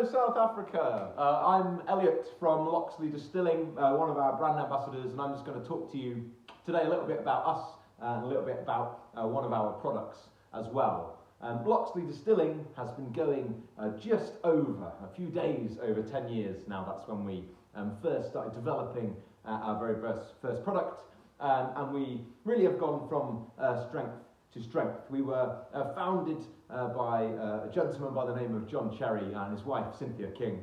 Hello South Africa, I'm Elliot from Locksley Distilling, one of our brand ambassadors, and I'm just going to talk to you today a little bit about us and a little bit about one of our products as well. Locksley Distilling has been going just over, a few days over 10 years now. That's when we first started developing our very first product, and we really have gone from strength to strength. We were founded by a gentleman by the name of John Cherry and his wife Cynthia King.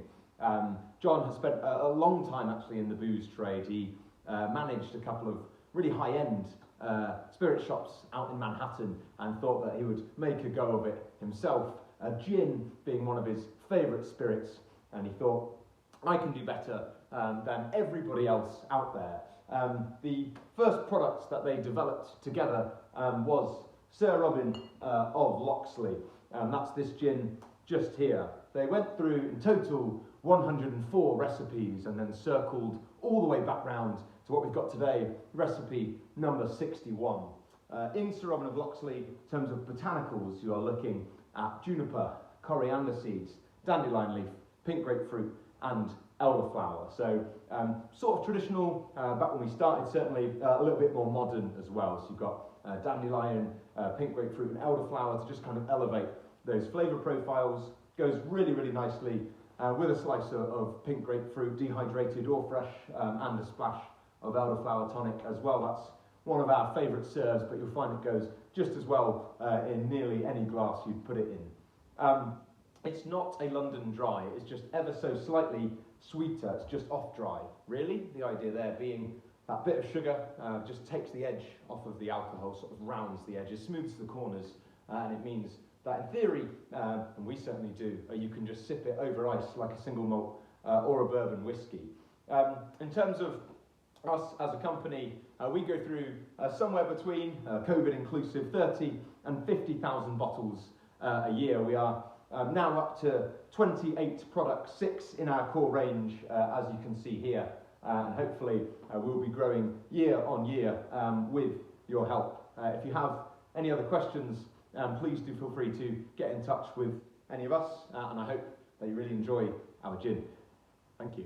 John has spent a long time actually in the booze trade. He managed a couple of really high-end spirit shops out in Manhattan and thought that he would make a go of it himself, gin being one of his favourite spirits, and he thought, I can do better than everybody else out there. The first product that they developed together was Sir Robin of Locksley, and that's this gin just here. They went through in total 104 recipes and then circled all the way back round to what we've got today, recipe number 61. In Sir Robin of Locksley, in terms of botanicals, you are looking at juniper, coriander seeds, dandelion leaf, pink grapefruit and elderflower. So sort of traditional back when we started, certainly a little bit more modern as well. So you've got dandelion, pink grapefruit and elderflower to just kind of elevate those flavour profiles. Goes really, really nicely with a slice of pink grapefruit, dehydrated or fresh, and a splash of elderflower tonic as well. That's one of our favourite serves, but you'll find it goes just as well in nearly any glass you'd put it in. It's not a London dry, it's just ever so slightly sweeter, it's just off dry. Really, the idea there being that bit of sugar just takes the edge off of the alcohol, sort of rounds the edges, smooths the corners, and it means that in theory, and we certainly do, you can just sip it over ice like a single malt or a bourbon whiskey. In terms of us as a company, we go through somewhere between, COVID inclusive, 30 and 50,000 bottles a year. We are now up to 28 products, 6 in our core range, as you can see here. And hopefully we'll be growing year on year with your help. If you have any other questions, please do feel free to get in touch with any of us, and I hope that you really enjoy our gin. Thank you.